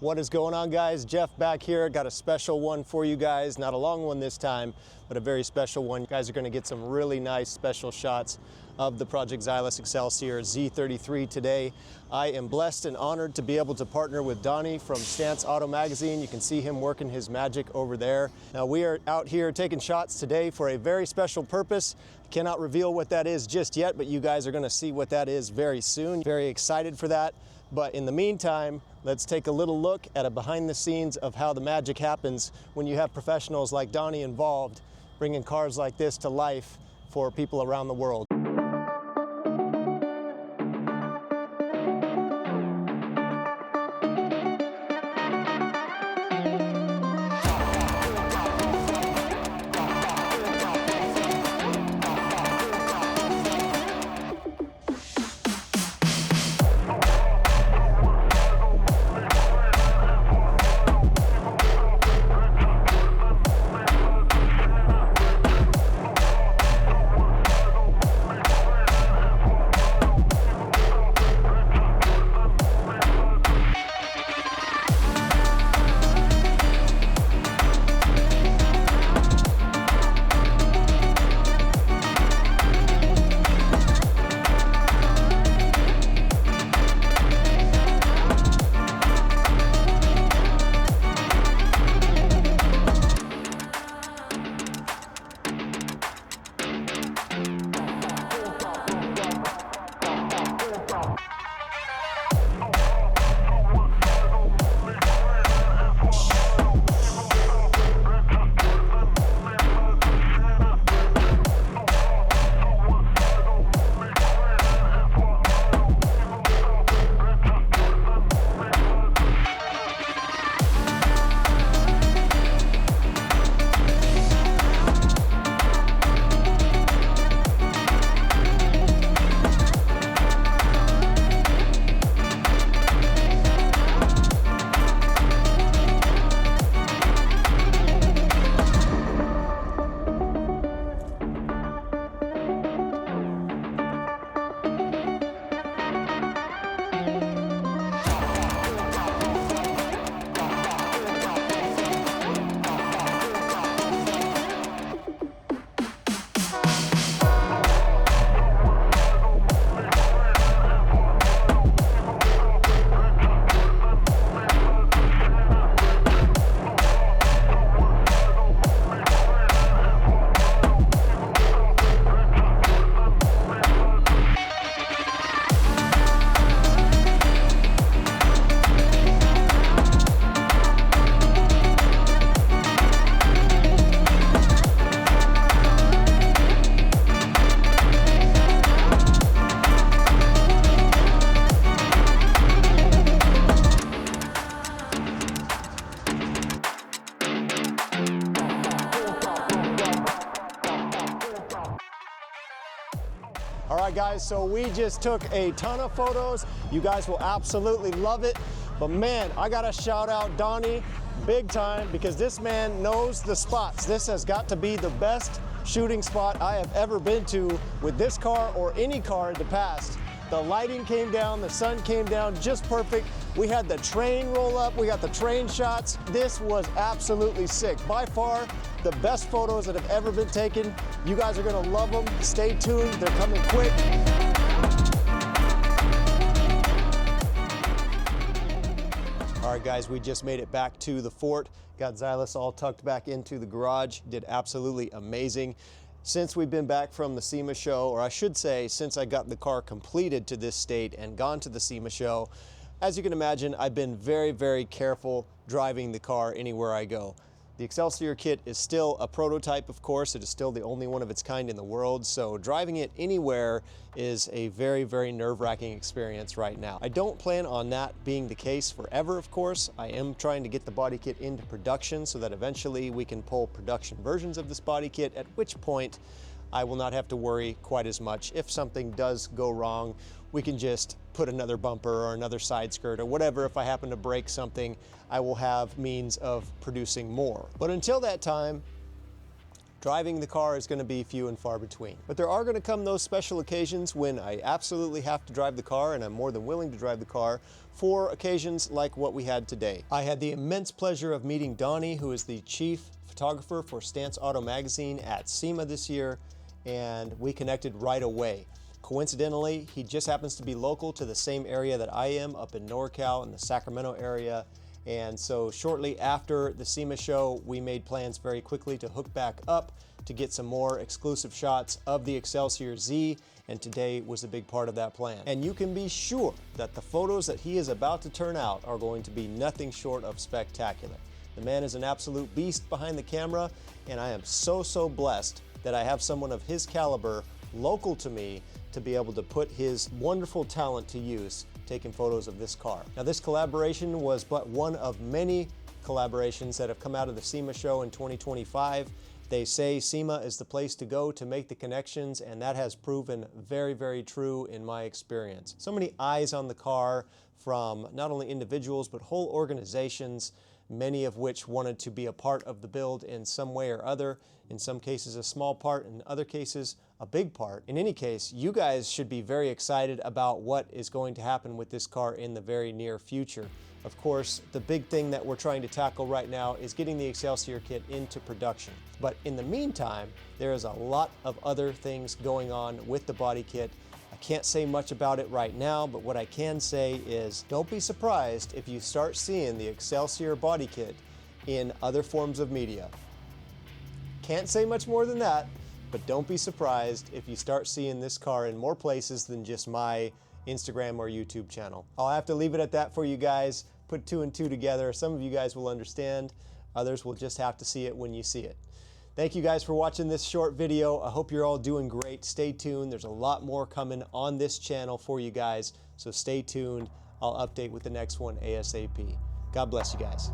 What is going on, guys? Jeff back here. Got a special one for you guys. Not a long one this time, but a very special one. You guys are going to get some really nice special shots of the Project Xylus Excelsior Z33 today. I am blessed and honored to be able to partner with Donnie from Stance Auto Magazine. You can see him working his magic over there. Now, we are out here taking shots today for a very special purpose. Cannot reveal what that is just yet, but you guys are going to see what that is very soon. Very excited for that. But in the meantime, let's take a little look at a behind the scenes of how the magic happens when you have professionals like Donnie involved, bringing cars like this to life for people around the world. All right, guys, so we just took a ton of photos. You guys will absolutely love it. But man, I gotta shout out Donnie big time because this man knows the spots. This has got to be the best shooting spot I have ever been to with this car or any car in the past. The lighting came down, the sun came down just perfect. We had the train roll up, we got the train shots. This was absolutely sick. By far, the best photos that have ever been taken. You guys are gonna love them. Stay tuned, they're coming quick. All right, guys, we just made it back to the fort. Got Xylus all tucked back into the garage. Did absolutely amazing. Since we've been back from the SEMA show, or I should say, since I got the car completed to this state and gone to the SEMA show, as you can imagine, I've been very, very careful driving the car anywhere I go. The Excelsior kit is still a prototype, of course. It is still the only one of its kind in the world, so driving it anywhere is a very, very nerve-wracking experience right now. I don't plan on that being the case forever, of course. I am trying to get the body kit into production so that eventually we can pull production versions of this body kit, at which point I will not have to worry quite as much. If something does go wrong, we can just put another bumper or another side skirt or whatever. If I happen to break something, I will have means of producing more. But until that time, Driving the car is going to be few and far between. But there are going to come those special occasions when I absolutely have to drive the car, and I'm more than willing to drive the car for occasions like what we had today. I had the immense pleasure of meeting Donnie, who is the chief photographer for Stance Auto Magazine at SEMA this year, and we connected right away. Coincidentally, he just happens to be local to the same area that I am, up in NorCal in the Sacramento area. And so shortly after the SEMA show, we made plans very quickly to hook back up to get some more exclusive shots of the Excelsior Z, and today was a big part of that plan. And you can be sure that the photos that he is about to turn out are going to be nothing short of spectacular. The man is an absolute beast behind the camera, and I am so blessed that I have someone of his caliber local to me to be able to put his wonderful talent to use taking photos of this car. Now, this collaboration was but one of many collaborations that have come out of the SEMA show in 2025. They say SEMA is the place to go to make the connections, and that has proven very true in my experience. So many eyes on the car from not only individuals but whole organizations, many of which wanted to be a part of the build in some way or other. In some cases a small part, in other cases a big part. In any case, you guys should be very excited about what is going to happen with this car in the very near future. Of course, the big thing that we're trying to tackle right now is getting the Excelsior kit into production. But in the meantime, there is a lot of other things going on with the body kit. I can't say much about it right now, but what I can say is don't be surprised if you start seeing the Excelsior body kit in other forms of media. Can't say much more than that, but don't be surprised if you start seeing this car in more places than just my Instagram or YouTube channel. I'll have to leave it at that for you guys. Put two and two together. Some of you guys will understand. Others will just have to see it when you see it. Thank you guys for watching this short video. I hope you're all doing great. Stay tuned. There's a lot more coming on this channel for you guys, so stay tuned. I'll update with the next one ASAP. God bless you guys.